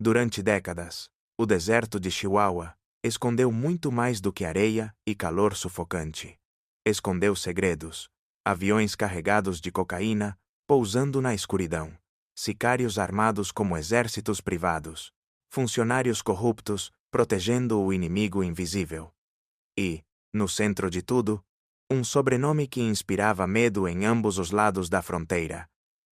Durante décadas, o deserto de Chihuahua escondeu muito mais do que areia e calor sufocante. Escondeu segredos, aviões carregados de cocaína pousando na escuridão, sicários armados como exércitos privados, funcionários corruptos protegendo o inimigo invisível. E, no centro de tudo, um sobrenome que inspirava medo em ambos os lados da fronteira: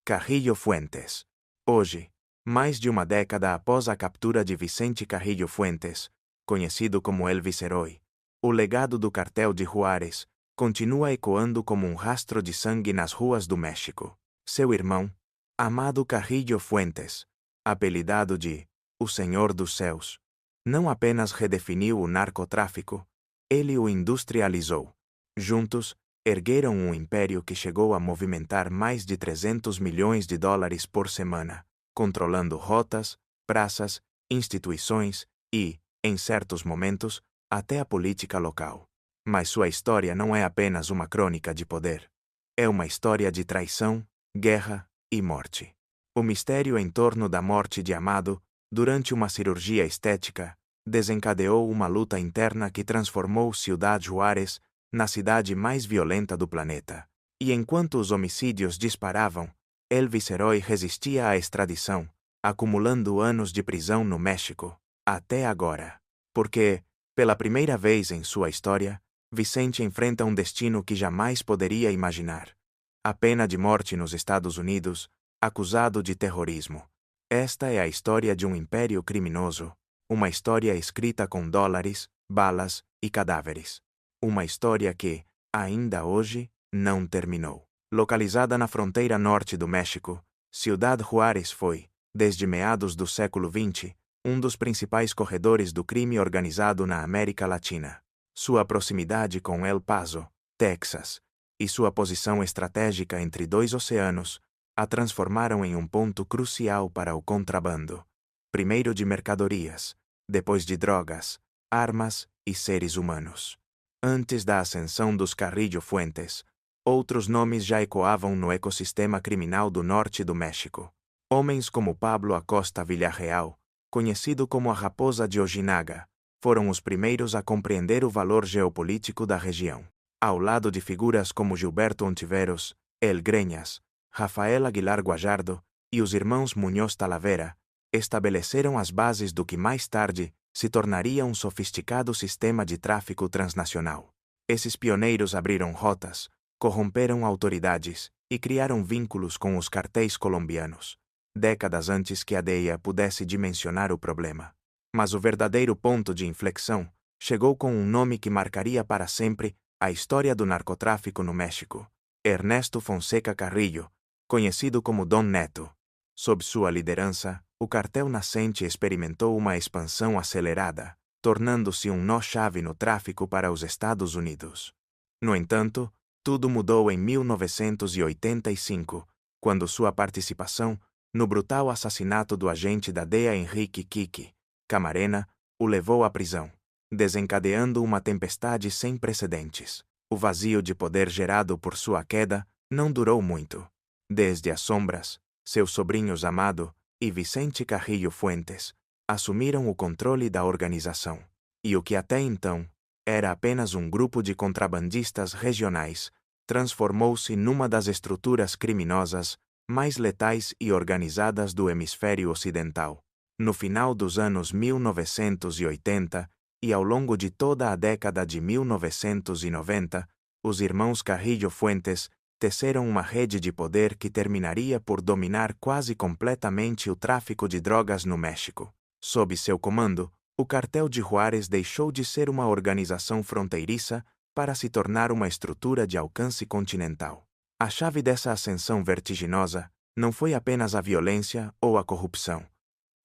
Carrillo Fuentes. Hoje, mais de uma década após a captura de Vicente Carrillo Fuentes, conhecido como El Viceroy, o legado do cartel de Juárez continua ecoando como um rastro de sangue nas ruas do México. Seu irmão, Amado Carrillo Fuentes, apelidado de O Senhor dos Céus, não apenas redefiniu o narcotráfico, ele o industrializou. Juntos, ergueram um império que chegou a movimentar mais de 300 milhões de dólares por semana, controlando rotas, praças, instituições e, em certos momentos, até a política local. Mas sua história não é apenas uma crônica de poder. É uma história de traição, guerra e morte. O mistério em torno da morte de Amado, durante uma cirurgia estética, desencadeou uma luta interna que transformou Ciudad Juárez na cidade mais violenta do planeta. E enquanto os homicídios disparavam, El Viceroy resistia à extradição, acumulando anos de prisão no México, até agora. Porque, pela primeira vez em sua história, Vicente enfrenta um destino que jamais poderia imaginar: a pena de morte nos Estados Unidos, acusado de terrorismo. Esta é a história de um império criminoso, uma história escrita com dólares, balas e cadáveres. Uma história que, ainda hoje, não terminou. Localizada na fronteira norte do México, Ciudad Juárez foi, desde meados do século XX, um dos principais corredores do crime organizado na América Latina. Sua proximidade com El Paso, Texas, e sua posição estratégica entre dois oceanos a transformaram em um ponto crucial para o contrabando, primeiro de mercadorias, depois de drogas, armas e seres humanos. Antes da ascensão dos Carrillo Fuentes, outros nomes já ecoavam no ecossistema criminal do norte do México. Homens como Pablo Acosta Villarreal, conhecido como a Raposa de Ojinaga, foram os primeiros a compreender o valor geopolítico da região. Ao lado de figuras como Gilberto Ontiveros, El Greñas, Rafael Aguilar Guajardo e os irmãos Muñoz Talavera, estabeleceram as bases do que mais tarde se tornaria um sofisticado sistema de tráfico transnacional. Esses pioneiros abriram rotas, corromperam autoridades e criaram vínculos com os cartéis colombianos, décadas antes que a DEA pudesse dimensionar o problema. Mas o verdadeiro ponto de inflexão chegou com um nome que marcaria para sempre a história do narcotráfico no México: Ernesto Fonseca Carrillo, conhecido como Don Neto. Sob sua liderança, o cartel nascente experimentou uma expansão acelerada, tornando-se um nó-chave no tráfico para os Estados Unidos. No entanto, tudo mudou em 1985, quando sua participação no brutal assassinato do agente da DEA Enrique Kiki Camarena o levou à prisão, desencadeando uma tempestade sem precedentes. O vazio de poder gerado por sua queda não durou muito. Desde as sombras, seus sobrinhos Amado e Vicente Carrillo Fuentes assumiram o controle da organização. E o que até então era apenas um grupo de contrabandistas regionais transformou-se numa das estruturas criminosas mais letais e organizadas do hemisfério ocidental. No final dos anos 1980 e ao longo de toda a década de 1990, os irmãos Carrillo Fuentes teceram uma rede de poder que terminaria por dominar quase completamente o tráfico de drogas no México. Sob seu comando, o cartel de Juárez deixou de ser uma organização fronteiriça para se tornar uma estrutura de alcance continental. A chave dessa ascensão vertiginosa não foi apenas a violência ou a corrupção.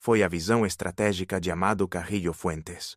Foi a visão estratégica de Amado Carrillo Fuentes.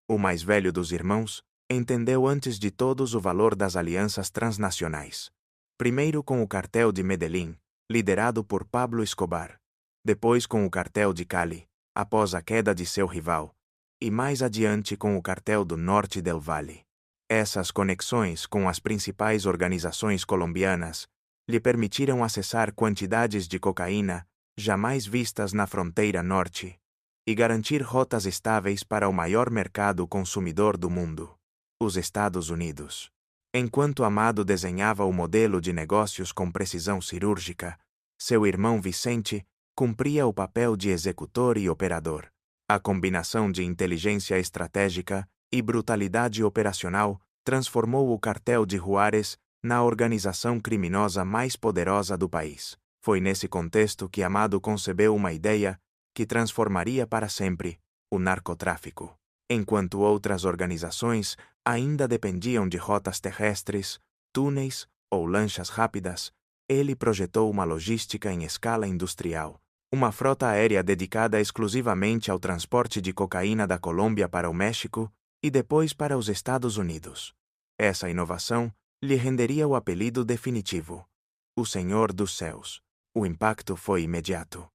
O mais velho dos irmãos entendeu antes de todos o valor das alianças transnacionais. Primeiro com o cartel de Medellín, liderado por Pablo Escobar. Depois com o cartel de Cali, após a queda de seu rival. E mais adiante com o cartel do Norte del Valle. Essas conexões com as principais organizações colombianas lhe permitiram acessar quantidades de cocaína jamais vistas na fronteira norte. e garantir rotas estáveis para o maior mercado consumidor do mundo, os Estados Unidos. Enquanto Amado desenhava o modelo de negócios com precisão cirúrgica, seu irmão Vicente cumpria o papel de executor e operador. A combinação de inteligência estratégica e brutalidade operacional transformou o cartel de Juárez na organização criminosa mais poderosa do país. Foi nesse contexto que Amado concebeu uma ideia que transformaria para sempre o narcotráfico. Enquanto outras organizações ainda dependiam de rotas terrestres, túneis ou lanchas rápidas, ele projetou uma logística em escala industrial, uma frota aérea dedicada exclusivamente ao transporte de cocaína da Colômbia para o México e depois para os Estados Unidos. Essa inovação lhe renderia o apelido definitivo, o Senhor dos Céus. O impacto foi imediato.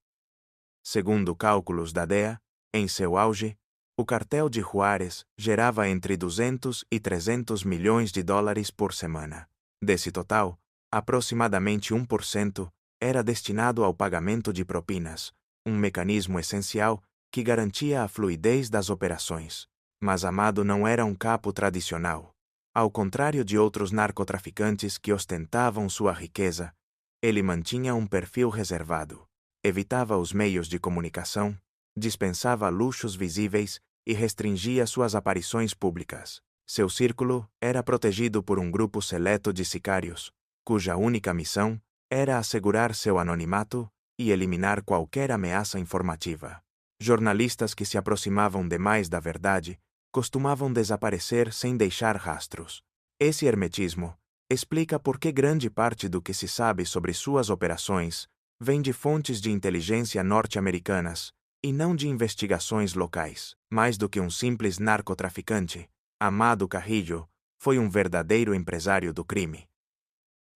Segundo cálculos da DEA, em seu auge, o cartel de Juárez gerava entre 200 e 300 milhões de dólares por semana. Desse total, aproximadamente 1% era destinado ao pagamento de propinas, um mecanismo essencial que garantia a fluidez das operações. Mas Amado não era um capo tradicional. Ao contrário de outros narcotraficantes que ostentavam sua riqueza, ele mantinha um perfil reservado, evitava os meios de comunicação, dispensava luxos visíveis e restringia suas aparições públicas. Seu círculo era protegido por um grupo seleto de sicários, cuja única missão era assegurar seu anonimato e eliminar qualquer ameaça informativa. Jornalistas que se aproximavam demais da verdade costumavam desaparecer sem deixar rastros. Esse hermetismo explica por que grande parte do que se sabe sobre suas operações vem de fontes de inteligência norte-americanas e não de investigações locais. Mais do que um simples narcotraficante, Amado Carrillo foi um verdadeiro empresário do crime.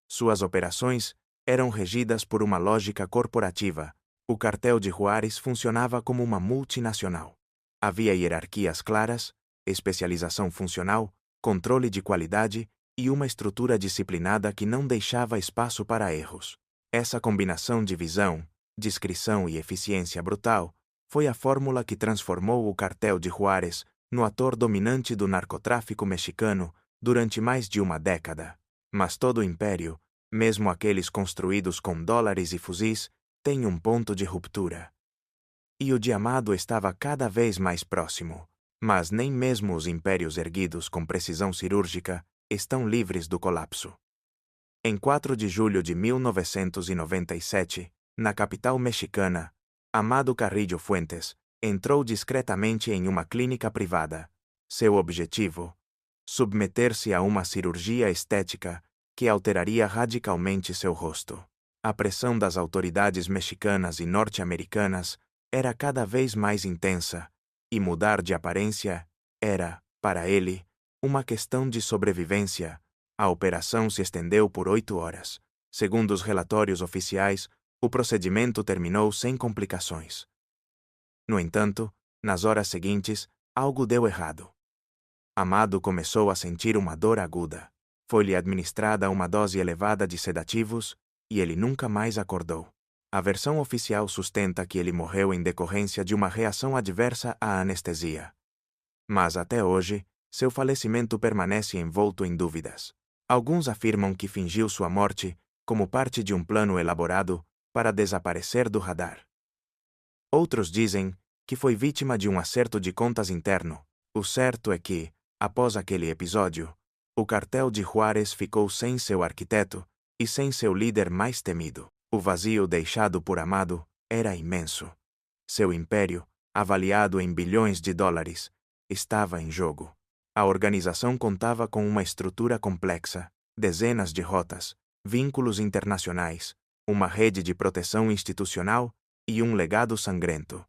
Suas operações eram regidas por uma lógica corporativa. O cartel de Juárez funcionava como uma multinacional. Havia hierarquias claras, especialização funcional, controle de qualidade e uma estrutura disciplinada que não deixava espaço para erros. Essa combinação de visão, discrição e eficiência brutal foi a fórmula que transformou o cartel de Juárez no ator dominante do narcotráfico mexicano durante mais de uma década. Mas todo o império, mesmo aqueles construídos com dólares e fuzis, tem um ponto de ruptura. E o de Amado estava cada vez mais próximo. Mas nem mesmo os impérios erguidos com precisão cirúrgica estão livres do colapso. Em 4 de julho de 1997, na capital mexicana, Amado Carrillo Fuentes entrou discretamente em uma clínica privada. Seu objetivo? Submeter-se a uma cirurgia estética que alteraria radicalmente seu rosto. A pressão das autoridades mexicanas e norte-americanas era cada vez mais intensa, e mudar de aparência era, para ele, uma questão de sobrevivência. A operação se estendeu por 8 horas. Segundo os relatórios oficiais, o procedimento terminou sem complicações. No entanto, nas horas seguintes, algo deu errado. Amado começou a sentir uma dor aguda. Foi-lhe administrada uma dose elevada de sedativos e ele nunca mais acordou. A versão oficial sustenta que ele morreu em decorrência de uma reação adversa à anestesia. Mas até hoje, seu falecimento permanece envolto em dúvidas. Alguns afirmam que fingiu sua morte como parte de um plano elaborado para desaparecer do radar. Outros dizem que foi vítima de um acerto de contas interno. O certo é que, após aquele episódio, o cartel de Juárez ficou sem seu arquiteto e sem seu líder mais temido. O vazio deixado por Amado era imenso. Seu império, avaliado em bilhões de dólares, estava em jogo. A organização contava com uma estrutura complexa, dezenas de rotas, vínculos internacionais, uma rede de proteção institucional e um legado sangrento.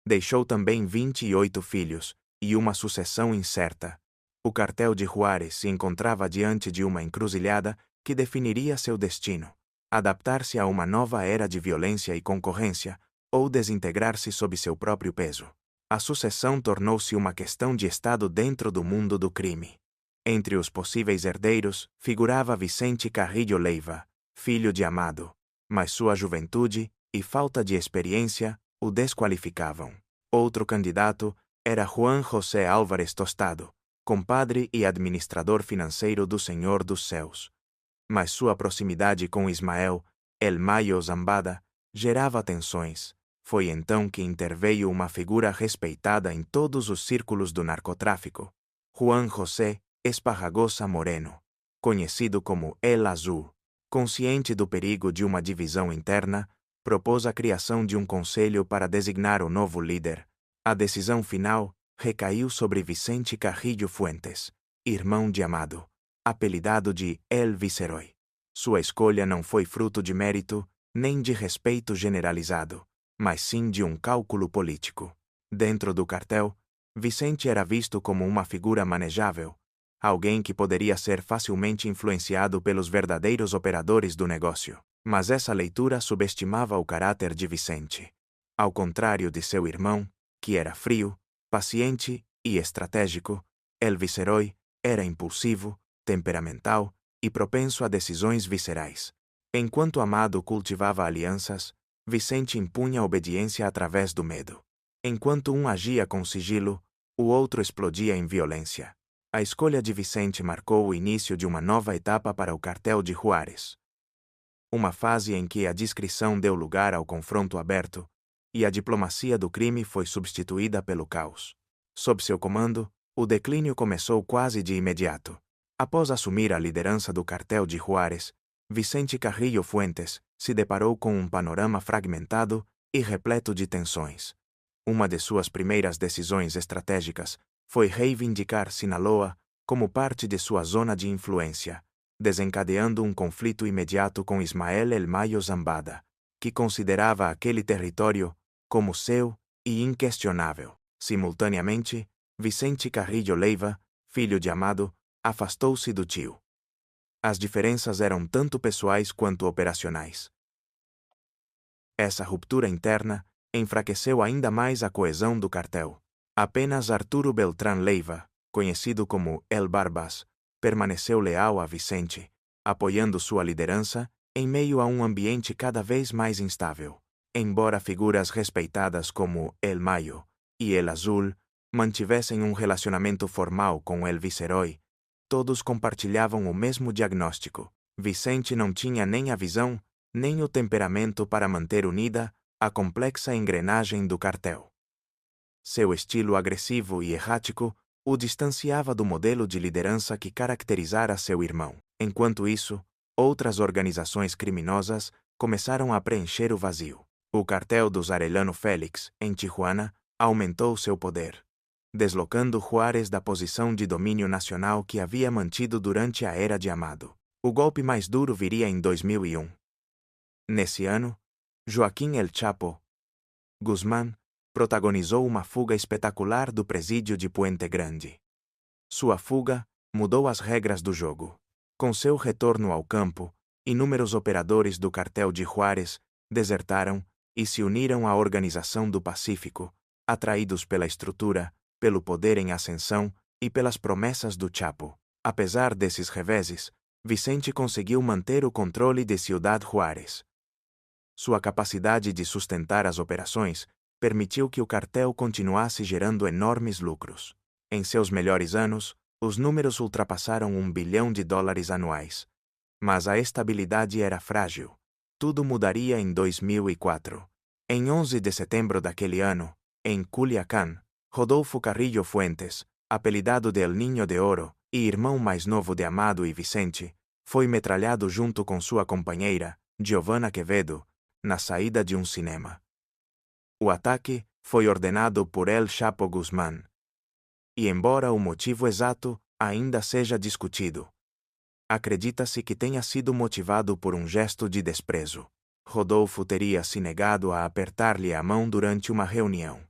Deixou também 28 filhos e uma sucessão incerta. O cartel de Juárez se encontrava diante de uma encruzilhada que definiria seu destino: adaptar-se a uma nova era de violência e concorrência, ou desintegrar-se sob seu próprio peso. A sucessão tornou-se uma questão de Estado dentro do mundo do crime. Entre os possíveis herdeiros figurava Vicente Carrillo Leiva, filho de Amado, mas sua juventude e falta de experiência o desqualificavam. Outro candidato era Juan José Álvarez Tostado, compadre e administrador financeiro do Senhor dos Céus. Mas sua proximidade com Ismael, El Mayo Zambada, gerava tensões. Foi então que interveio uma figura respeitada em todos os círculos do narcotráfico, Juan José Esparragosa Moreno, conhecido como El Azul. Consciente do perigo de uma divisão interna, propôs a criação de um conselho para designar o novo líder. A decisão final recaiu sobre Vicente Carrillo Fuentes, irmão de Amado, apelidado de El Viceroy. Sua escolha não foi fruto de mérito, nem de respeito generalizado, mas sim de um cálculo político. Dentro do cartel, Vicente era visto como uma figura manejável, alguém que poderia ser facilmente influenciado pelos verdadeiros operadores do negócio. Mas essa leitura subestimava o caráter de Vicente. Ao contrário de seu irmão, que era frio, paciente e estratégico, El Viceroy era impulsivo, temperamental e propenso a decisões viscerais. Enquanto Amado cultivava alianças, Vicente impunha obediência através do medo. Enquanto um agia com sigilo, o outro explodia em violência. A escolha de Vicente marcou o início de uma nova etapa para o cartel de Juárez. Uma fase em que a discrição deu lugar ao confronto aberto, e a diplomacia do crime foi substituída pelo caos. Sob seu comando, o declínio começou quase de imediato. Após assumir a liderança do cartel de Juárez, Vicente Carrillo Fuentes se deparou com um panorama fragmentado e repleto de tensões. Uma de suas primeiras decisões estratégicas foi reivindicar Sinaloa como parte de sua zona de influência, desencadeando um conflito imediato com Ismael El Mayo Zambada, que considerava aquele território como seu e inquestionável. Simultaneamente, Vicente Carrillo Leiva, filho de Amado, afastou-se do tio. As diferenças eram tanto pessoais quanto operacionais. Essa ruptura interna enfraqueceu ainda mais a coesão do cartel. Apenas Arturo Beltrán Leiva, conhecido como El Barbas, permaneceu leal a Vicente, apoiando sua liderança em meio a um ambiente cada vez mais instável. Embora figuras respeitadas como El Mayo e El Azul mantivessem um relacionamento formal com El Viceroy, todos compartilhavam o mesmo diagnóstico. Vicente não tinha nem a visão, nem o temperamento para manter unida a complexa engrenagem do cartel. Seu estilo agressivo e errático o distanciava do modelo de liderança que caracterizara seu irmão. Enquanto isso, outras organizações criminosas começaram a preencher o vazio. O cartel dos Arellano Félix, em Tijuana, aumentou seu poder, deslocando Juárez da posição de domínio nacional que havia mantido durante a era de Amado. O golpe mais duro viria em 2001. Nesse ano, Joaquim El Chapo Guzmán protagonizou uma fuga espetacular do presídio de Puente Grande. Sua fuga mudou as regras do jogo. Com seu retorno ao campo, inúmeros operadores do cartel de Juárez desertaram e se uniram à Organização do Pacífico, atraídos pela estrutura, pelo poder em ascensão e pelas promessas do Chapo. Apesar desses reveses, Vicente conseguiu manter o controle de Ciudad Juárez. Sua capacidade de sustentar as operações permitiu que o cartel continuasse gerando enormes lucros. Em seus melhores anos, os números ultrapassaram $1 bilhão anuais. Mas a estabilidade era frágil. Tudo mudaria em 2004. Em 11 de setembro daquele ano, em Culiacán, Rodolfo Carrillo Fuentes, apelidado de El Niño de Oro e irmão mais novo de Amado e Vicente, foi metralhado junto com sua companheira, Giovanna Quevedo, na saída de um cinema. O ataque foi ordenado por El Chapo Guzmán. E embora o motivo exato ainda seja discutido, acredita-se que tenha sido motivado por um gesto de desprezo. Rodolfo teria se negado a apertar-lhe a mão durante uma reunião.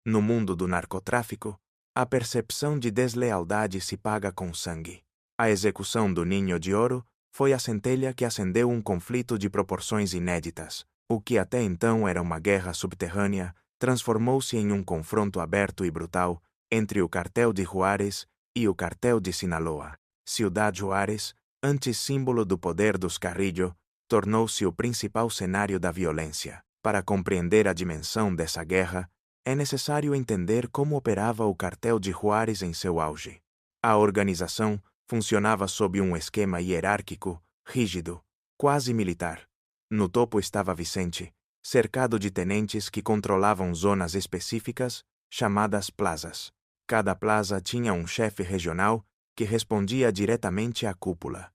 No mundo do narcotráfico, a percepção de deslealdade se paga com sangue. A execução do Ninho de Ouro foi a centelha que acendeu um conflito de proporções inéditas. O que até então era uma guerra subterrânea transformou-se em um confronto aberto e brutal entre o cartel de Juárez e o cartel de Sinaloa. Ciudad Juárez, antes símbolo do poder dos Carrillo, tornou-se o principal cenário da violência. Para compreender a dimensão dessa guerra, é necessário entender como operava o cartel de Juárez em seu auge. A organização funcionava sob um esquema hierárquico, rígido, quase militar. No topo estava Vicente, cercado de tenentes que controlavam zonas específicas, chamadas plazas. Cada plaza tinha um chefe regional que respondia diretamente à cúpula.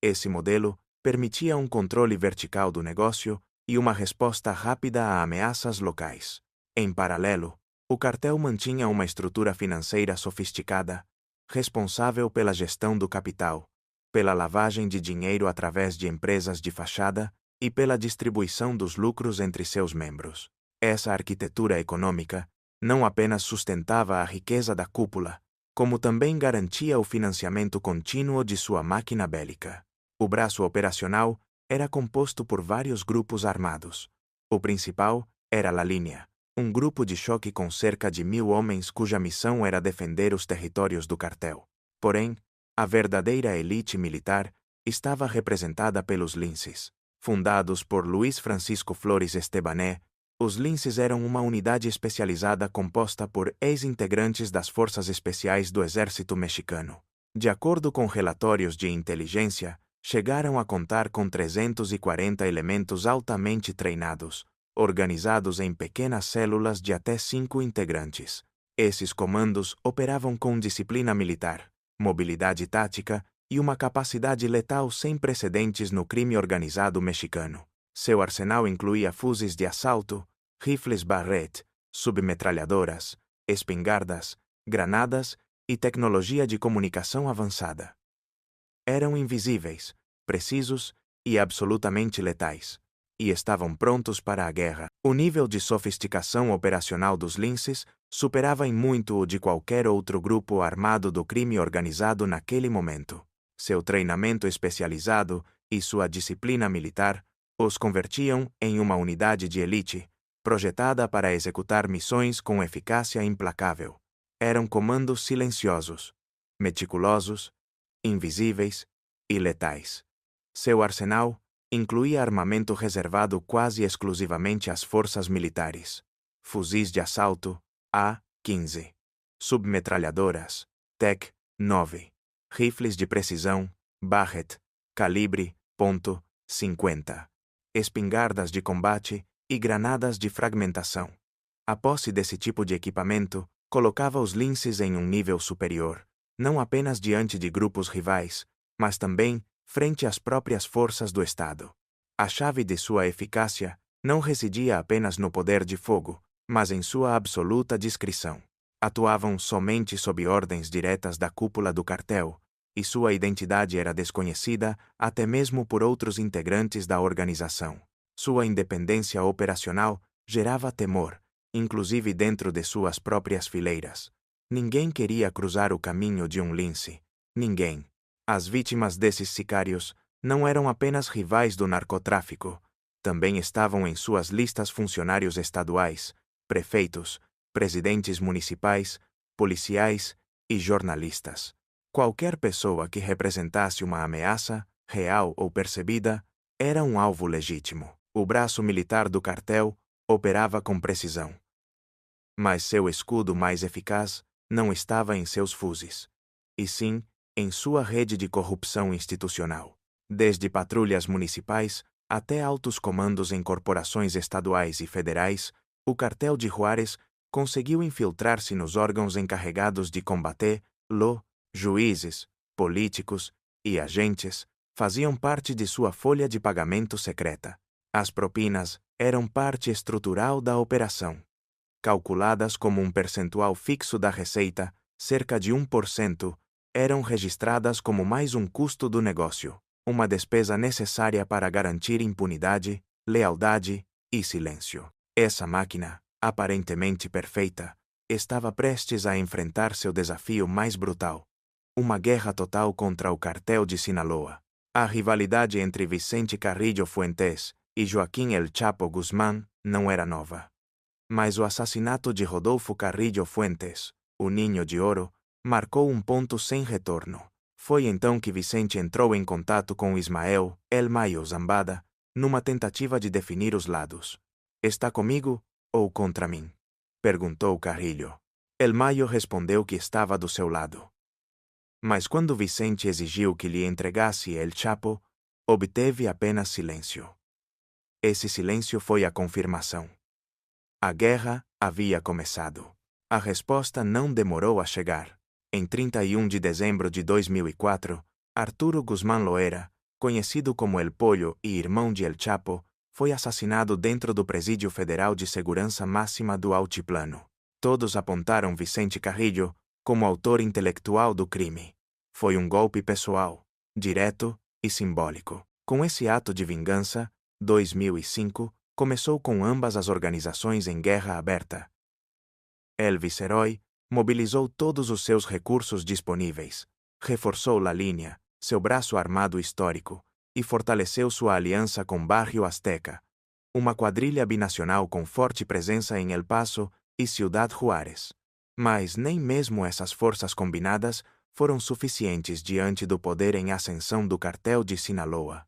Esse modelo permitia um controle vertical do negócio e uma resposta rápida a ameaças locais. Em paralelo, o cartel mantinha uma estrutura financeira sofisticada, responsável pela gestão do capital, pela lavagem de dinheiro através de empresas de fachada e pela distribuição dos lucros entre seus membros. Essa arquitetura econômica não apenas sustentava a riqueza da cúpula, como também garantia o financiamento contínuo de sua máquina bélica. O braço operacional era composto por vários grupos armados. O principal era La Línea, um grupo de choque com cerca de 1.000 homens cuja missão era defender os territórios do cartel. Porém, a verdadeira elite militar estava representada pelos linces. Fundados por Luís Francisco Flores Estebané, os linces eram uma unidade especializada composta por ex-integrantes das Forças Especiais do Exército Mexicano. De acordo com relatórios de inteligência, chegaram a contar com 340 elementos altamente treinados, organizados em pequenas células de até 5 integrantes. Esses comandos operavam com disciplina militar, mobilidade tática e uma capacidade letal sem precedentes no crime organizado mexicano. Seu arsenal incluía fuzis de assalto, rifles Barrett, submetralhadoras, espingardas, granadas e tecnologia de comunicação avançada. Eram invisíveis, precisos e absolutamente letais, e estavam prontos para a guerra. O nível de sofisticação operacional dos linces superava em muito o de qualquer outro grupo armado do crime organizado naquele momento. Seu treinamento especializado e sua disciplina militar os convertiam em uma unidade de elite, projetada para executar missões com eficácia implacável. Eram comandos silenciosos, meticulosos, invisíveis e letais. Seu arsenal incluía armamento reservado quase exclusivamente às forças militares, fuzis de assalto A-15, submetralhadoras TEC-9, rifles de precisão Barrett, calibre .50, espingardas de combate e granadas de fragmentação. A posse desse tipo de equipamento colocava os linces em um nível superior, não apenas diante de grupos rivais, mas também frente às próprias forças do Estado. A chave de sua eficácia não residia apenas no poder de fogo, mas em sua absoluta discrição. Atuavam somente sob ordens diretas da cúpula do cartel, e sua identidade era desconhecida até mesmo por outros integrantes da organização. Sua independência operacional gerava temor, inclusive dentro de suas próprias fileiras. Ninguém queria cruzar o caminho de um lince. Ninguém. As vítimas desses sicários não eram apenas rivais do narcotráfico, também estavam em suas listas funcionários estaduais, prefeitos, presidentes municipais, policiais e jornalistas. Qualquer pessoa que representasse uma ameaça, real ou percebida, era um alvo legítimo. O braço militar do cartel operava com precisão. Mas seu escudo mais eficaz não estava em seus fuzis, e sim em sua rede de corrupção institucional. Desde patrulhas municipais até altos comandos em corporações estaduais e federais, o cartel de Juárez conseguiu infiltrar-se nos órgãos encarregados de combater-lo. Juízes, políticos e agentes faziam parte de sua folha de pagamento secreta. As propinas eram parte estrutural da operação. Calculadas como um percentual fixo da receita, cerca de 1%, eram registradas como mais um custo do negócio, uma despesa necessária para garantir impunidade, lealdade e silêncio. Essa máquina, aparentemente perfeita, estava prestes a enfrentar seu desafio mais brutal: uma guerra total contra o cartel de Sinaloa. A rivalidade entre Vicente Carrillo Fuentes e Joaquim El Chapo Guzmán não era nova. Mas o assassinato de Rodolfo Carrillo Fuentes, o Ninho de Ouro, marcou um ponto sem retorno. Foi então que Vicente entrou em contato com Ismael El Mayo Zambada, numa tentativa de definir os lados. Está comigo ou contra mim? perguntou Carrillo. El Mayo respondeu que estava do seu lado. Mas quando Vicente exigiu que lhe entregasse El Chapo, obteve apenas silêncio. Esse silêncio foi a confirmação. A guerra havia começado. A resposta não demorou a chegar. Em 31 de dezembro de 2004, Arturo Guzmán Loera, conhecido como El Pollo e irmão de El Chapo, foi assassinado dentro do Presídio Federal de Segurança Máxima do Altiplano. Todos apontaram Vicente Carrillo como autor intelectual do crime. Foi um golpe pessoal, direto e simbólico. Com esse ato de vingança, 2005 começou com ambas as organizações em guerra aberta. El Viceroy mobilizou todos os seus recursos disponíveis, reforçou La Línea, seu braço armado histórico, e fortaleceu sua aliança com Barrio Azteca, uma quadrilha binacional com forte presença em El Paso e Ciudad Juárez. Mas nem mesmo essas forças combinadas foram suficientes diante do poder em ascensão do cartel de Sinaloa.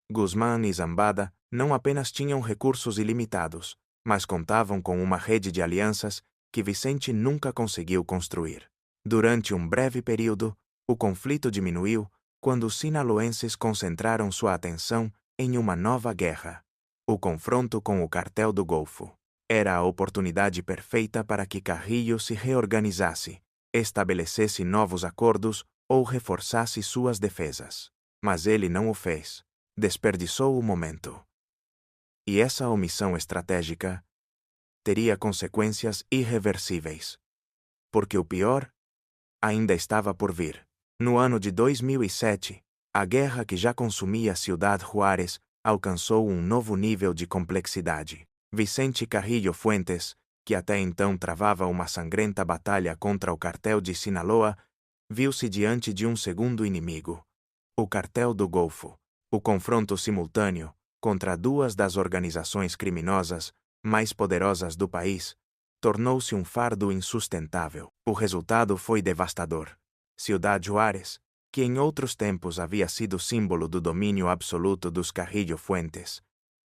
Guzmán e Zambada não apenas tinham recursos ilimitados, mas contavam com uma rede de alianças que Vicente nunca conseguiu construir. Durante um breve período, o conflito diminuiu quando os sinaloenses concentraram sua atenção em uma nova guerra. O confronto com o Cartel do Golfo. Era a oportunidade perfeita para que Carrillo se reorganizasse, estabelecesse novos acordos ou reforçasse suas defesas. Mas ele não o fez. Desperdiçou o momento. E essa omissão estratégica teria consequências irreversíveis. Porque o pior ainda estava por vir. No ano de 2007, a guerra que já consumia Ciudad Juárez alcançou um novo nível de complexidade. Vicente Carrillo Fuentes, que até então travava uma sangrenta batalha contra o cartel de Sinaloa, viu-se diante de um segundo inimigo: o Cartel do Golfo. O confronto simultâneo contra duas das organizações criminosas mais poderosas do país tornou-se um fardo insustentável. O resultado foi devastador. Ciudad Juárez, que em outros tempos havia sido símbolo do domínio absoluto dos Carrillo Fuentes,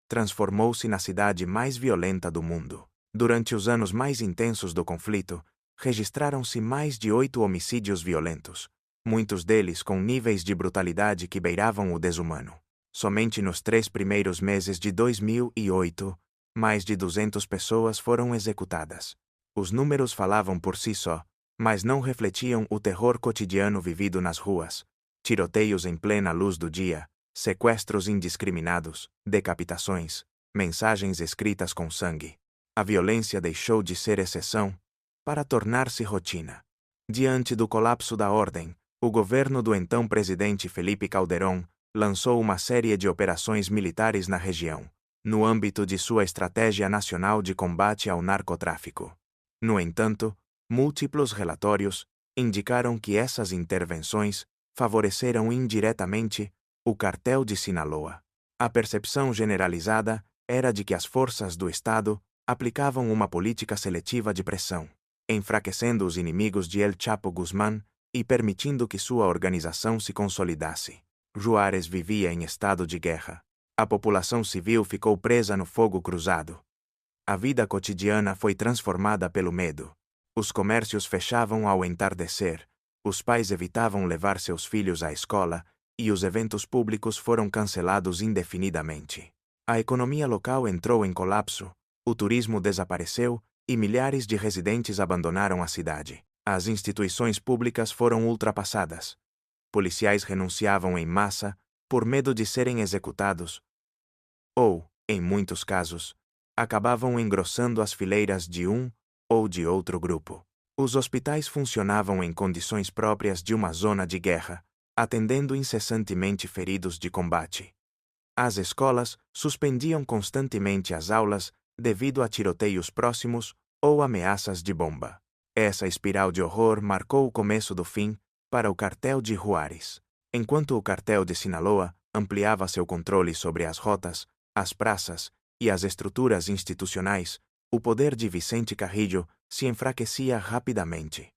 transformou-se na cidade mais violenta do mundo. Durante os anos mais intensos do conflito, registraram-se mais de 8 homicídios violentos, muitos deles com níveis de brutalidade que beiravam o desumano. Somente nos 3 primeiros meses de 2008, mais de 200 pessoas foram executadas. Os números falavam por si só, mas não refletiam o terror cotidiano vivido nas ruas: tiroteios em plena luz do dia, sequestros indiscriminados, decapitações, mensagens escritas com sangue. A violência deixou de ser exceção para tornar-se rotina. Diante do colapso da ordem, o governo do então presidente Felipe Calderón lançou uma série de operações militares na região, no âmbito de sua estratégia nacional de combate ao narcotráfico. No entanto, múltiplos relatórios indicaram que essas intervenções favoreceram indiretamente o cartel de Sinaloa. A percepção generalizada era de que as forças do Estado aplicavam uma política seletiva de pressão, enfraquecendo os inimigos de El Chapo Guzmán e permitindo que sua organização se consolidasse. Juárez vivia em estado de guerra. A população civil ficou presa no fogo cruzado. A vida cotidiana foi transformada pelo medo. Os comércios fechavam ao entardecer, os pais evitavam levar seus filhos à escola e os eventos públicos foram cancelados indefinidamente. A economia local entrou em colapso, o turismo desapareceu e milhares de residentes abandonaram a cidade. As instituições públicas foram ultrapassadas. Policiais renunciavam em massa por medo de serem executados ou, em muitos casos, acabavam engrossando as fileiras de um ou de outro grupo. Os hospitais funcionavam em condições próprias de uma zona de guerra, atendendo incessantemente feridos de combate. As escolas suspendiam constantemente as aulas devido a tiroteios próximos ou ameaças de bomba. Essa espiral de horror marcou o começo do fim para o cartel de Juárez. Enquanto o cartel de Sinaloa ampliava seu controle sobre as rotas, as praças e as estruturas institucionais, o poder de Vicente Carrillo se enfraquecia rapidamente.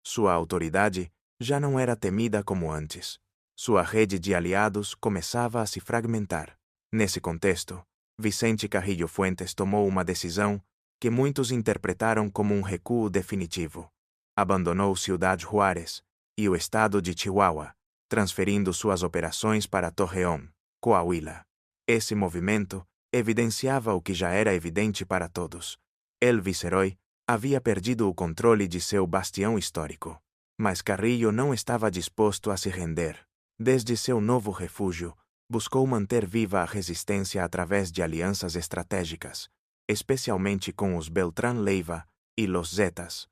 Sua autoridade já não era temida como antes. Sua rede de aliados começava a se fragmentar. Nesse contexto, Vicente Carrillo Fuentes tomou uma decisão que muitos interpretaram como um recuo definitivo. Abandonou Ciudad Juárez e o estado de Chihuahua, transferindo suas operações para Torreón, Coahuila. Esse movimento evidenciava o que já era evidente para todos. El Viceroy havia perdido o controle de seu bastião histórico. Mas Carrillo não estava disposto a se render. Desde seu novo refúgio, buscou manter viva a resistência através de alianças estratégicas, especialmente com os Beltrán Leiva e Los Zetas,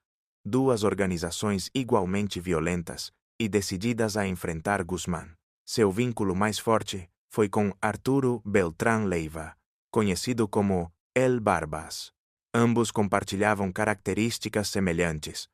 duas organizações igualmente violentas e decididas a enfrentar Guzmán. Seu vínculo mais forte foi com Arturo Beltrán Leiva, conhecido como El Barbas. Ambos compartilhavam características semelhantes: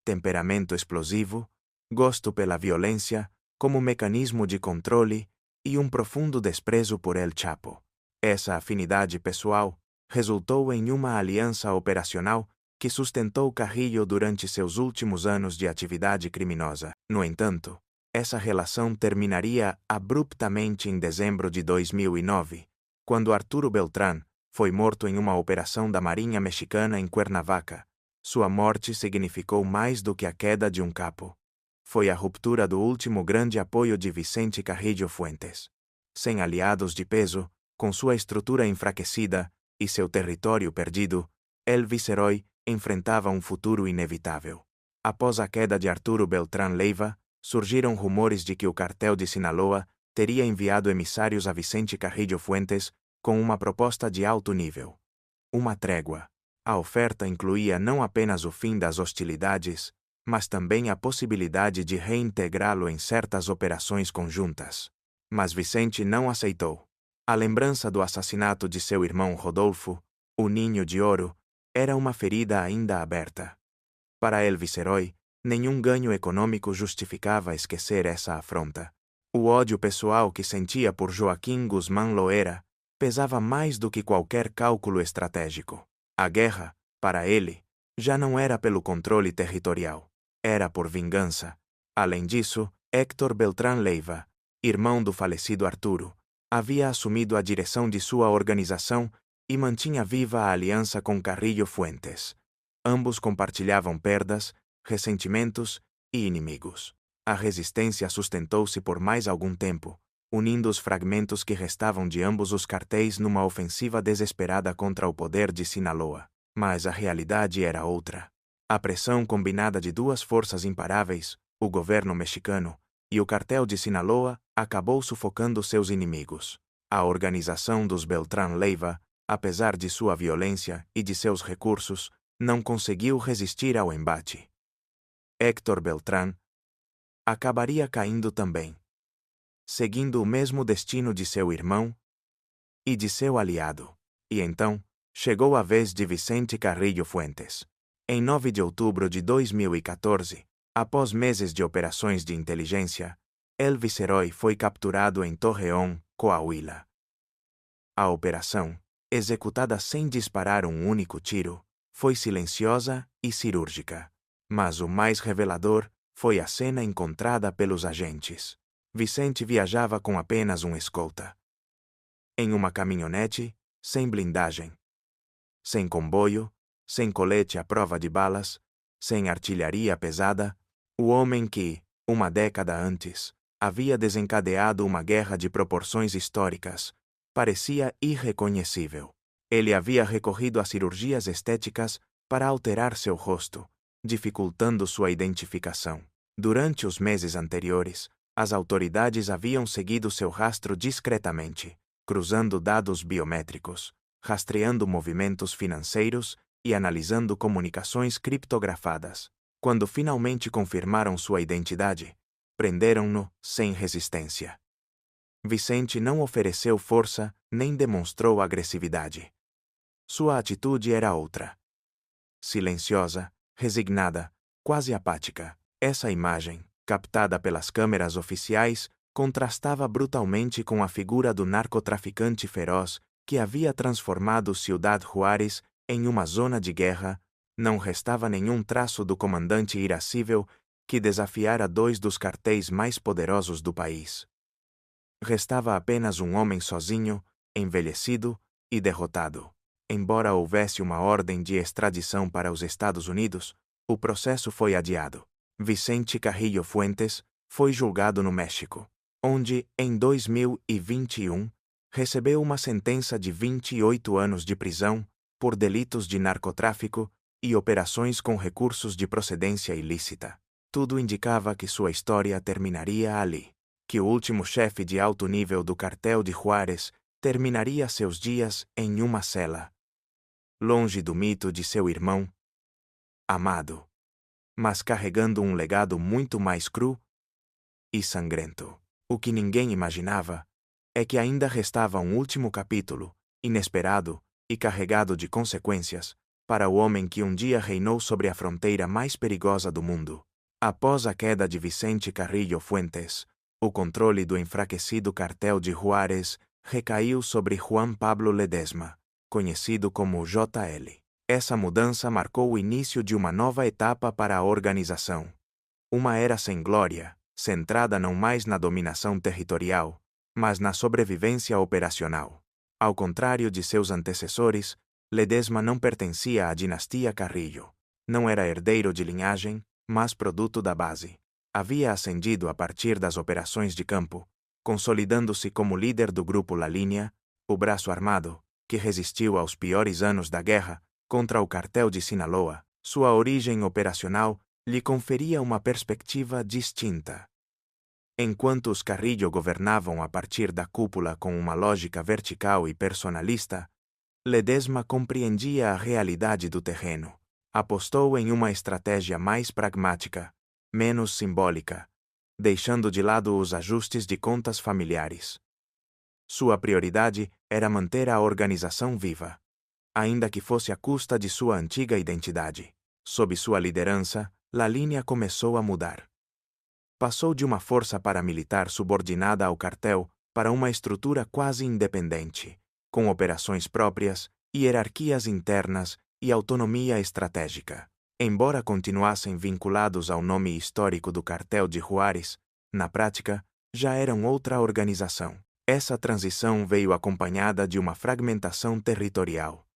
temperamento explosivo, gosto pela violência como mecanismo de controle e um profundo desprezo por El Chapo. Essa afinidade pessoal resultou em uma aliança operacional que sustentou Carrillo durante seus últimos anos de atividade criminosa. No entanto, essa relação terminaria abruptamente em dezembro de 2009, quando Arturo Beltrán foi morto em uma operação da Marinha Mexicana em Cuernavaca. Sua morte significou mais do que a queda de um capo. Foi a ruptura do último grande apoio de Vicente Carrillo Fuentes. Sem aliados de peso, com sua estrutura enfraquecida e seu território perdido, El Viceroy enfrentava um futuro inevitável. Após a queda de Arturo Beltrán Leiva, surgiram rumores de que o cartel de Sinaloa teria enviado emissários a Vicente Carrillo Fuentes com uma proposta de alto nível: uma trégua. A oferta incluía não apenas o fim das hostilidades, mas também a possibilidade de reintegrá-lo em certas operações conjuntas. Mas Vicente não aceitou. A lembrança do assassinato de seu irmão Rodolfo, o Ninho de Ouro, era uma ferida ainda aberta. Para El Viceroy, nenhum ganho econômico justificava esquecer essa afronta. O ódio pessoal que sentia por Joaquim Guzmán Loera pesava mais do que qualquer cálculo estratégico. A guerra, para ele, já não era pelo controle territorial, era por vingança. Além disso, Héctor Beltrán Leiva, irmão do falecido Arturo, havia assumido a direção de sua organização e mantinha viva a aliança com Carrillo Fuentes. Ambos compartilhavam perdas, ressentimentos e inimigos. A resistência sustentou-se por mais algum tempo, unindo os fragmentos que restavam de ambos os cartéis numa ofensiva desesperada contra o poder de Sinaloa. Mas a realidade era outra. A pressão combinada de duas forças imparáveis, o governo mexicano e o cartel de Sinaloa, acabou sufocando seus inimigos. A organização dos Beltrán Leiva, apesar de sua violência e de seus recursos, não conseguiu resistir ao embate. Héctor Beltrán acabaria caindo também, seguindo o mesmo destino de seu irmão e de seu aliado. E então, chegou a vez de Vicente Carrillo Fuentes. Em 9 de outubro de 2014, após meses de operações de inteligência, El Viceroy foi capturado em Torreón, Coahuila. A operação, executada sem disparar um único tiro, foi silenciosa e cirúrgica. Mas o mais revelador foi a cena encontrada pelos agentes. Vicente viajava com apenas um escolta. Em uma caminhonete, sem blindagem. Sem comboio, sem colete à prova de balas, sem artilharia pesada, o homem que, uma década antes, havia desencadeado uma guerra de proporções históricas, parecia irreconhecível. Ele havia recorrido a cirurgias estéticas para alterar seu rosto, dificultando sua identificação. Durante os meses anteriores, as autoridades haviam seguido seu rastro discretamente, cruzando dados biométricos, rastreando movimentos financeiros e analisando comunicações criptografadas. Quando finalmente confirmaram sua identidade, prenderam-no sem resistência. Vicente não ofereceu força nem demonstrou agressividade. Sua atitude era outra. Silenciosa, resignada, quase apática. Essa imagem, captada pelas câmeras oficiais, contrastava brutalmente com a figura do narcotraficante feroz que havia transformado Ciudad Juárez em uma zona de guerra. Não restava nenhum traço do comandante irascível que desafiara dois dos cartéis mais poderosos do país. Restava apenas um homem sozinho, envelhecido e derrotado. embora houvesse uma ordem de extradição para os Estados Unidos, o processo foi adiado. Vicente Carrillo Fuentes foi julgado no México, onde, em 2021, recebeu uma sentença de 28 anos de prisão por delitos de narcotráfico e operações com recursos de procedência ilícita. Tudo indicava que sua história terminaria ali, que o último chefe de alto nível do cartel de Juárez terminaria seus dias em uma cela, longe do mito de seu irmão amado, mas carregando um legado muito mais cru e sangrento. O que ninguém imaginava é que ainda restava um último capítulo, inesperado e carregado de consequências, para o homem que um dia reinou sobre a fronteira mais perigosa do mundo. Após a queda de Vicente Carrillo Fuentes, o controle do enfraquecido cartel de Juárez recaiu sobre Juan Pablo Ledesma, conhecido como JL. Essa mudança marcou o início de uma nova etapa para a organização. Uma era sem glória, centrada não mais na dominação territorial, mas na sobrevivência operacional. Ao contrário de seus antecessores, Ledesma não pertencia à dinastia Carrillo. Não era herdeiro de linhagem, mas produto da base. Havia ascendido a partir das operações de campo, consolidando-se como líder do grupo La Línea, o braço armado, que resistiu aos piores anos da guerra contra o cartel de Sinaloa. Sua origem operacional lhe conferia uma perspectiva distinta. Enquanto os Carrillo governavam a partir da cúpula com uma lógica vertical e personalista, Ledesma compreendia a realidade do terreno. Apostou em uma estratégia mais pragmática, menos simbólica, deixando de lado os ajustes de contas familiares. Sua prioridade era manter a organização viva, ainda que fosse à custa de sua antiga identidade. Sob sua liderança, La Línea começou a mudar. Passou de uma força paramilitar subordinada ao cartel para uma estrutura quase independente, com operações próprias, hierarquias internas e autonomia estratégica. Embora continuassem vinculados ao nome histórico do cartel de Juárez, na prática, já eram outra organização. Essa transição veio acompanhada de uma fragmentação territorial.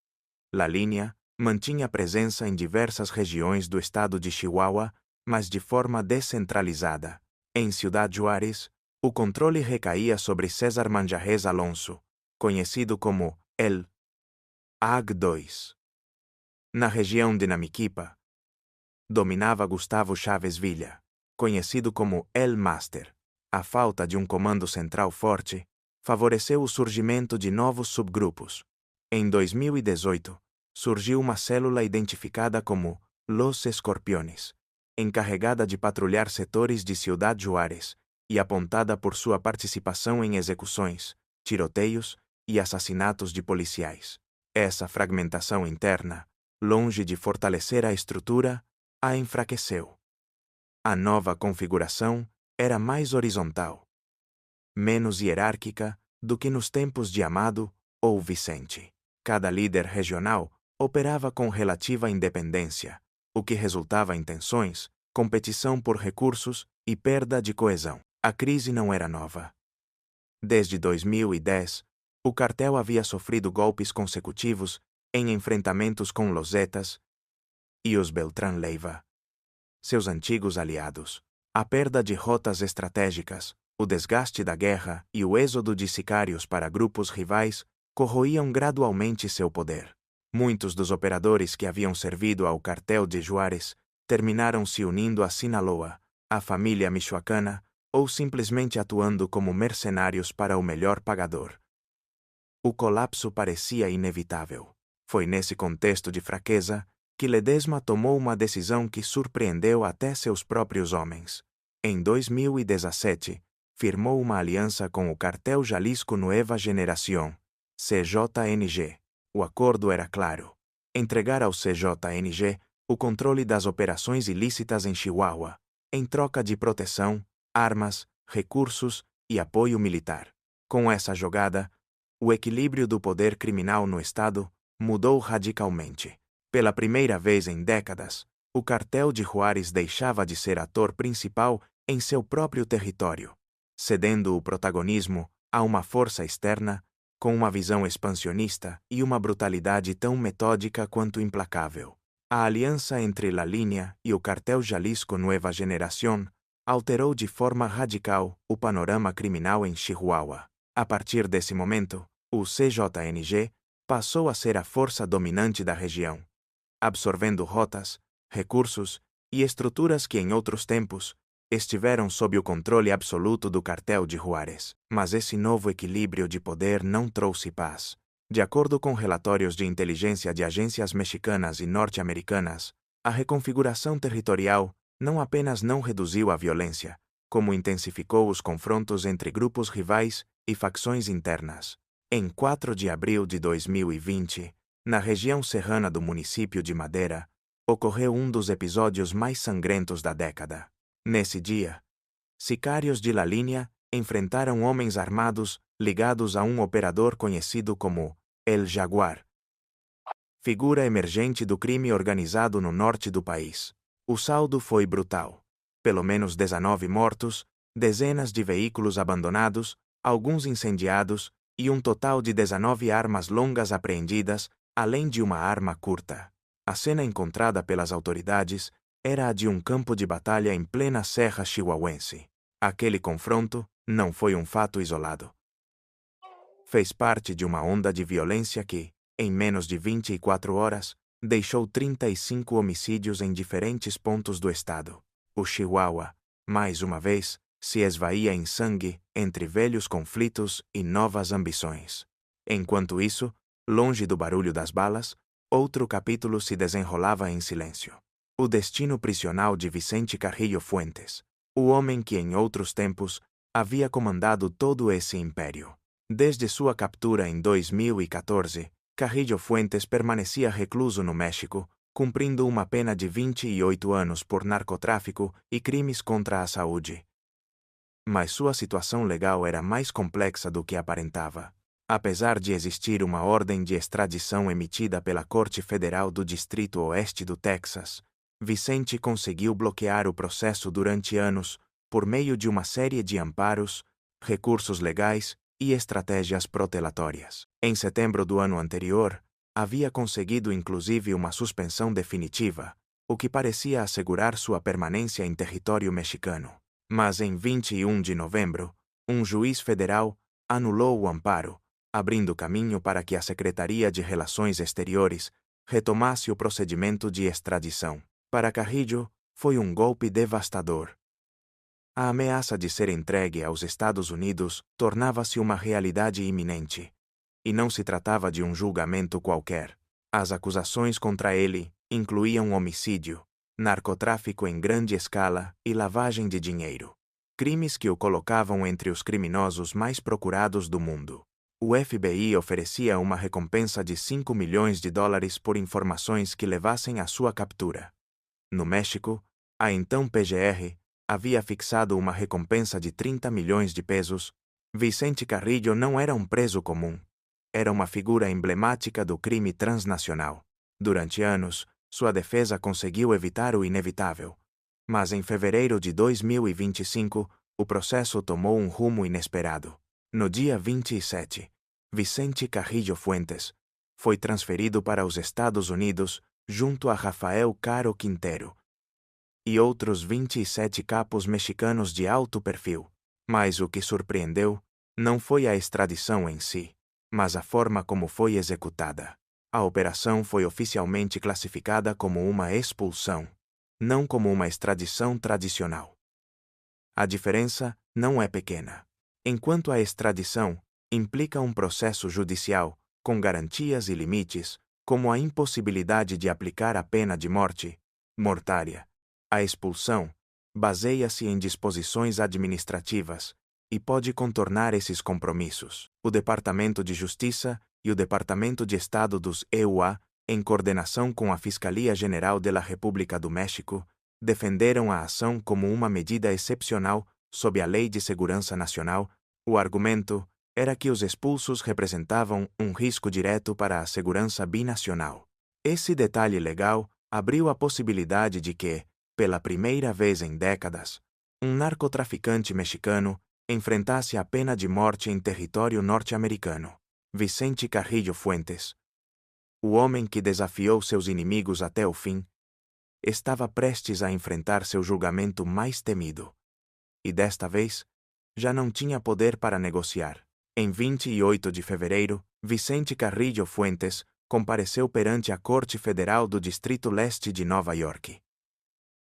La Línea mantinha presença em diversas regiões do estado de Chihuahua, mas de forma descentralizada. Em Ciudad Juárez, o controle recaía sobre César Manjarrés Alonso, conhecido como El AG2. Na região de Namiquipa, dominava Gustavo Chaves Villa, conhecido como El Master. A falta de um comando central forte favoreceu o surgimento de novos subgrupos. Em 2018, surgiu uma célula identificada como Los Escorpiones, encarregada de patrulhar setores de Ciudad Juárez e apontada por sua participação em execuções, tiroteios e assassinatos de policiais. Essa fragmentação interna, longe de fortalecer a estrutura, a enfraqueceu. A nova configuração era mais horizontal, menos hierárquica do que nos tempos de Amado ou Vicente. Cada líder regional operava com relativa independência, o que resultava em tensões, competição por recursos e perda de coesão. A crise não era nova. Desde 2010, o cartel havia sofrido golpes consecutivos em enfrentamentos com Los Zetas e os Beltrán Leiva, seus antigos aliados. A perda de rotas estratégicas, o desgaste da guerra e o êxodo de sicários para grupos rivais corroíam gradualmente seu poder. Muitos dos operadores que haviam servido ao cartel de Juárez terminaram se unindo a Sinaloa, a família michoacana, ou simplesmente atuando como mercenários para o melhor pagador. O colapso parecia inevitável. Foi nesse contexto de fraqueza que Ledesma tomou uma decisão que surpreendeu até seus próprios homens. Em 2017, firmou uma aliança com o cartel Jalisco Nueva Generación, CJNG. O acordo era claro: entregar ao CJNG o controle das operações ilícitas em Chihuahua, em troca de proteção, armas, recursos e apoio militar. Com essa jogada, o equilíbrio do poder criminal no estado mudou radicalmente. Pela primeira vez em décadas, o cartel de Juárez deixava de ser ator principal em seu próprio território, cedendo o protagonismo a uma força externa com uma visão expansionista e uma brutalidade tão metódica quanto implacável. A aliança entre La Línea e o cartel Jalisco Nueva Generación alterou de forma radical o panorama criminal em Chihuahua. A partir desse momento, o CJNG passou a ser a força dominante da região, absorvendo rotas, recursos e estruturas que em outros tempos estiveram sob o controle absoluto do cartel de Juárez. Mas esse novo equilíbrio de poder não trouxe paz. De acordo com relatórios de inteligência de agências mexicanas e norte-americanas, a reconfiguração territorial não apenas não reduziu a violência, como intensificou os confrontos entre grupos rivais e facções internas. Em 4 de abril de 2020, na região serrana do município de Madera, ocorreu um dos episódios mais sangrentos da década. Nesse dia, sicários de La Línea enfrentaram homens armados ligados a um operador conhecido como El Jaguar, figura emergente do crime organizado no norte do país. O saldo foi brutal. Pelo menos 19 mortos, dezenas de veículos abandonados, alguns incendiados e um total de 19 armas longas apreendidas, além de uma arma curta. A cena encontrada pelas autoridades era a de um campo de batalha em plena serra chihuahuense. Aquele confronto não foi um fato isolado. Fez parte de uma onda de violência que, em menos de 24 horas, deixou 35 homicídios em diferentes pontos do estado. O Chihuahua, mais uma vez, se esvaía em sangue entre velhos conflitos e novas ambições. Enquanto isso, longe do barulho das balas, outro capítulo se desenrolava em silêncio. O destino prisional de Vicente Carrillo Fuentes, o homem que em outros tempos havia comandado todo esse império. Desde sua captura em 2014, Carrillo Fuentes permanecia recluso no México, cumprindo uma pena de 28 anos por narcotráfico e crimes contra a saúde. Mas sua situação legal era mais complexa do que aparentava. Apesar de existir uma ordem de extradição emitida pela Corte Federal do Distrito Oeste do Texas, Vicente conseguiu bloquear o processo durante anos por meio de uma série de amparos, recursos legais e estratégias protelatórias. Em setembro do ano anterior, havia conseguido inclusive uma suspensão definitiva, o que parecia assegurar sua permanência em território mexicano. Mas em 21 de novembro, um juiz federal anulou o amparo, abrindo caminho para que a Secretaria de Relações Exteriores retomasse o procedimento de extradição. Para Carrillo, foi um golpe devastador. A ameaça de ser entregue aos Estados Unidos tornava-se uma realidade iminente. E não se tratava de um julgamento qualquer. As acusações contra ele incluíam homicídio, narcotráfico em grande escala e lavagem de dinheiro. Crimes que o colocavam entre os criminosos mais procurados do mundo. O FBI oferecia uma recompensa de $5 milhões por informações que levassem à sua captura. No México, a então PGR havia fixado uma recompensa de 30 milhões de pesos. Vicente Carrillo não era um preso comum. Era uma figura emblemática do crime transnacional. Durante anos, sua defesa conseguiu evitar o inevitável. Mas em fevereiro de 2025, o processo tomou um rumo inesperado. No dia 27, Vicente Carrillo Fuentes foi transferido para os Estados Unidos junto a Rafael Caro Quintero e outros 27 capos mexicanos de alto perfil. Mas o que surpreendeu não foi a extradição em si, mas a forma como foi executada. A operação foi oficialmente classificada como uma expulsão, não como uma extradição tradicional. A diferença não é pequena. Enquanto a extradição implica um processo judicial com garantias e limites, como a impossibilidade de aplicar a pena de morte mortária, a expulsão baseia-se em disposições administrativas e pode contornar esses compromissos. O Departamento de Justiça e o Departamento de Estado dos EUA, em coordenação com a Fiscalia General de la República do México, defenderam a ação como uma medida excepcional sob a Lei de Segurança Nacional. O argumento era que os expulsos representavam um risco direto para a segurança binacional. Esse detalhe legal abriu a possibilidade de que, pela primeira vez em décadas, um narcotraficante mexicano enfrentasse a pena de morte em território norte-americano. Vicente Carrillo Fuentes, o homem que desafiou seus inimigos até o fim, estava prestes a enfrentar seu julgamento mais temido. E desta vez, já não tinha poder para negociar. Em 28 de fevereiro, Vicente Carrillo Fuentes compareceu perante a Corte Federal do Distrito Leste de Nova York.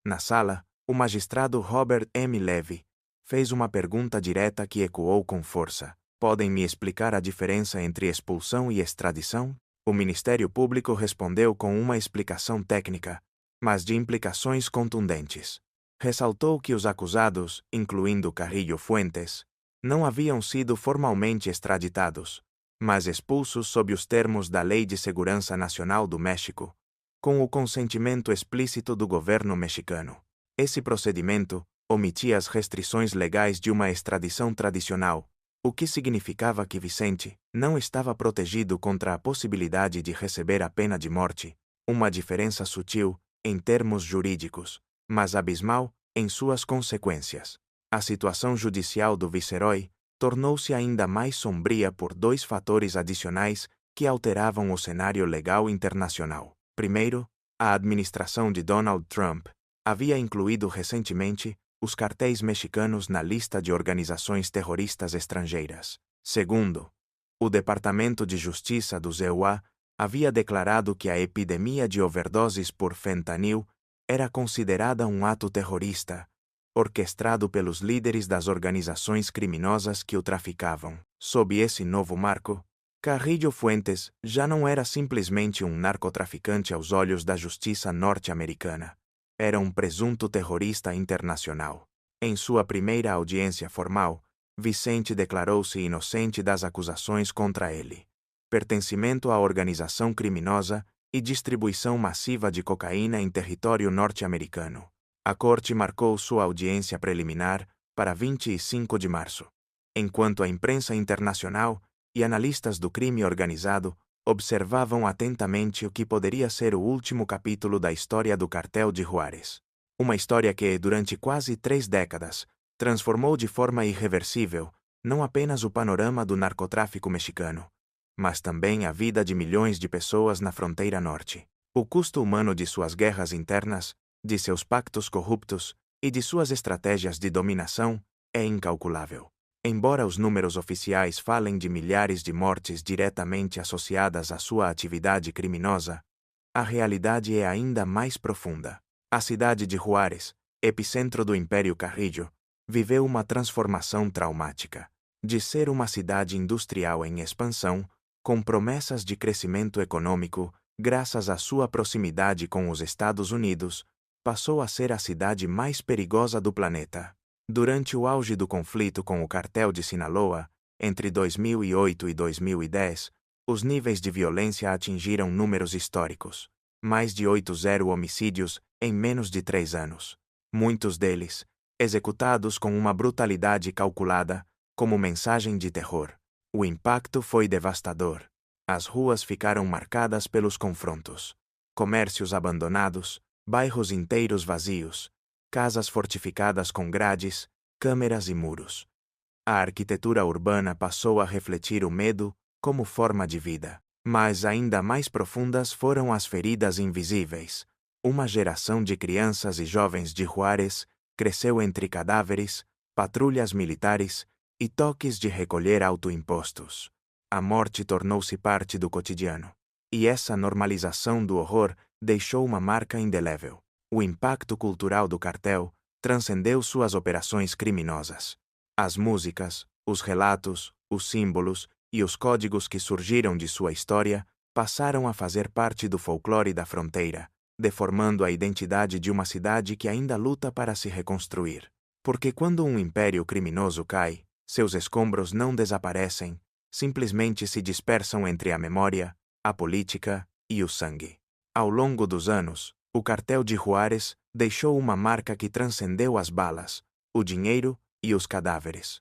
Na sala, o magistrado Robert M. Levy fez uma pergunta direta que ecoou com força. Podem me explicar a diferença entre expulsão e extradição? O Ministério Público respondeu com uma explicação técnica, mas de implicações contundentes. Ressaltou que os acusados, incluindo Carrillo Fuentes, não haviam sido formalmente extraditados, mas expulsos sob os termos da Lei de Segurança Nacional do México, com o consentimento explícito do governo mexicano. Esse procedimento omitia as restrições legais de uma extradição tradicional, o que significava que Vicente não estava protegido contra a possibilidade de receber a pena de morte, uma diferença sutil, em termos jurídicos, mas abismal em suas consequências. A situação judicial do vicerói tornou-se ainda mais sombria por dois fatores adicionais que alteravam o cenário legal internacional. Primeiro, a administração de Donald Trump havia incluído recentemente os cartéis mexicanos na lista de organizações terroristas estrangeiras. Segundo, o Departamento de Justiça do EUA havia declarado que a epidemia de overdoses por fentanil era considerada um ato terrorista, orquestrado pelos líderes das organizações criminosas que o traficavam. Sob esse novo marco, Carrillo Fuentes já não era simplesmente um narcotraficante aos olhos da justiça norte-americana. Era um presunto terrorista internacional. Em sua primeira audiência formal, Vicente declarou-se inocente das acusações contra ele: pertencimento à organização criminosa e distribuição massiva de cocaína em território norte-americano. A corte marcou sua audiência preliminar para 25 de março. Enquanto a imprensa internacional e analistas do crime organizado observavam atentamente o que poderia ser o último capítulo da história do Cartel de Juárez. Uma história que, durante quase 3 décadas, transformou de forma irreversível não apenas o panorama do narcotráfico mexicano, mas também a vida de milhões de pessoas na fronteira norte. O custo humano de suas guerras internas, de seus pactos corruptos e de suas estratégias de dominação é incalculável. Embora os números oficiais falem de milhares de mortes diretamente associadas à sua atividade criminosa, a realidade é ainda mais profunda. A cidade de Juárez, epicentro do Império Carrillo, viveu uma transformação traumática. De ser uma cidade industrial em expansão, com promessas de crescimento econômico, graças à sua proximidade com os Estados Unidos, passou a ser a cidade mais perigosa do planeta. Durante o auge do conflito com o cartel de Sinaloa, entre 2008 e 2010, os níveis de violência atingiram números históricos. Mais de 80 homicídios em menos de 3 anos. Muitos deles, executados com uma brutalidade calculada, como mensagem de terror. O impacto foi devastador. As ruas ficaram marcadas pelos confrontos. Comércios abandonados, bairros inteiros vazios, casas fortificadas com grades, câmeras e muros. A arquitetura urbana passou a refletir o medo como forma de vida. Mas ainda mais profundas foram as feridas invisíveis. Uma geração de crianças e jovens de Juárez cresceu entre cadáveres, patrulhas militares e toques de recolher autoimpostos. A morte tornou-se parte do cotidiano. E essa normalização do horror deixou uma marca indelével. O impacto cultural do cartel transcendeu suas operações criminosas. As músicas, os relatos, os símbolos e os códigos que surgiram de sua história passaram a fazer parte do folclore da fronteira, deformando a identidade de uma cidade que ainda luta para se reconstruir. Porque quando um império criminoso cai, seus escombros não desaparecem, simplesmente se dispersam entre a memória, a política e o sangue. Ao longo dos anos, o cartel de Juárez deixou uma marca que transcendeu as balas, o dinheiro e os cadáveres.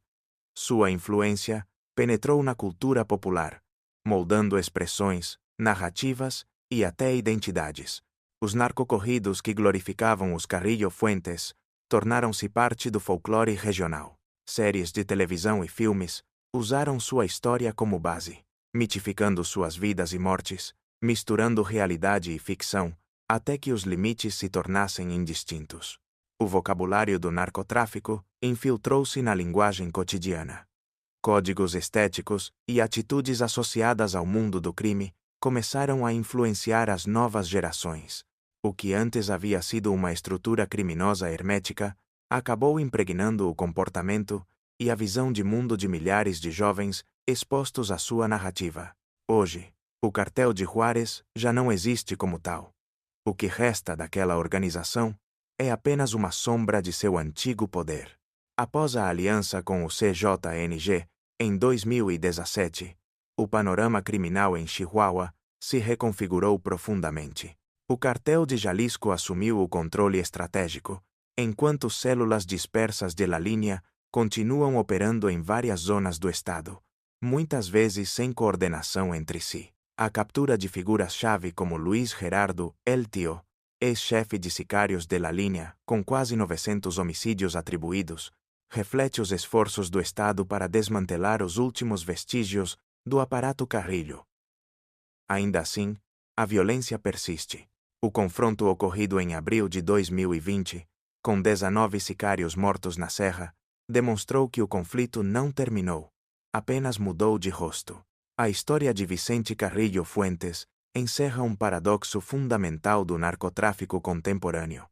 Sua influência penetrou na cultura popular, moldando expressões, narrativas e até identidades. Os narcocorridos que glorificavam os Carrillo Fuentes tornaram-se parte do folclore regional. Séries de televisão e filmes usaram sua história como base. mitificando suas vidas e mortes, misturando realidade e ficção, até que os limites se tornassem indistintos. O vocabulário do narcotráfico infiltrou-se na linguagem cotidiana. Códigos estéticos e atitudes associadas ao mundo do crime começaram a influenciar as novas gerações. O que antes havia sido uma estrutura criminosa hermética acabou impregnando o comportamento e a visão de mundo de milhares de jovens expostos à sua narrativa. Hoje, o Cartel de Juárez já não existe como tal. O que resta daquela organização é apenas uma sombra de seu antigo poder. Após a aliança com o CJNG, em 2017, o panorama criminal em Chihuahua se reconfigurou profundamente. O Cartel de Jalisco assumiu o controle estratégico, enquanto células dispersas de La Línea continuam operando em várias zonas do estado, muitas vezes sem coordenação entre si. A captura de figuras-chave como Luiz Gerardo El Tío, ex-chefe de sicários de La Línea, com quase 900 homicídios atribuídos, reflete os esforços do Estado para desmantelar os últimos vestígios do aparato Carrillo. Ainda assim, a violência persiste. O confronto ocorrido em abril de 2020, com 19 sicários mortos na Serra, demonstrou que o conflito não terminou, apenas mudou de rosto. A história de Vicente Carrillo Fuentes encerra um paradoxo fundamental do narcotráfico contemporâneo.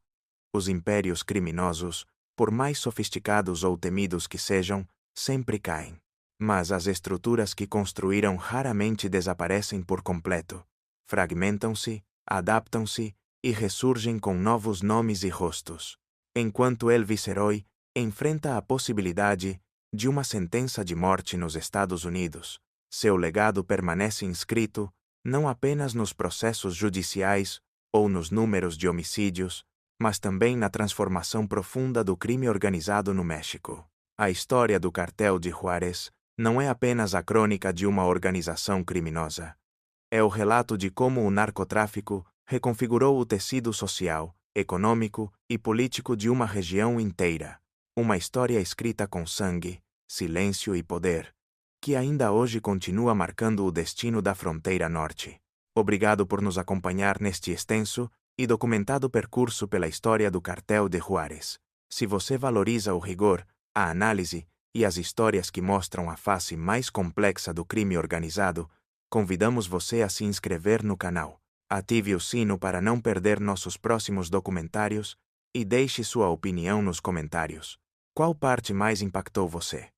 Os impérios criminosos, por mais sofisticados ou temidos que sejam, sempre caem. Mas as estruturas que construíram raramente desaparecem por completo. Fragmentam-se, adaptam-se e ressurgem com novos nomes e rostos. Enquanto El Viceroy enfrenta a possibilidade de uma sentença de morte nos Estados Unidos, seu legado permanece inscrito não apenas nos processos judiciais ou nos números de homicídios, mas também na transformação profunda do crime organizado no México. A história do Cartel de Juárez não é apenas a crônica de uma organização criminosa. É o relato de como o narcotráfico reconfigurou o tecido social, econômico e político de uma região inteira. Uma história escrita com sangue, silêncio e poder, que ainda hoje continua marcando o destino da fronteira norte. Obrigado por nos acompanhar neste extenso e documentado percurso pela história do Cartel de Juárez. Se você valoriza o rigor, a análise e as histórias que mostram a face mais complexa do crime organizado, convidamos você a se inscrever no canal. Ative o sino para não perder nossos próximos documentários e deixe sua opinião nos comentários. Qual parte mais impactou você?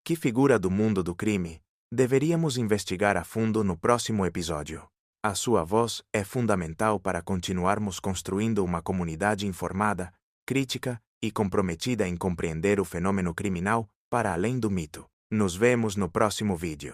Que figura do mundo do crime deveríamos investigar a fundo no próximo episódio? A sua voz é fundamental para continuarmos construindo uma comunidade informada, crítica e comprometida em compreender o fenômeno criminal para além do mito. Nos vemos no próximo vídeo.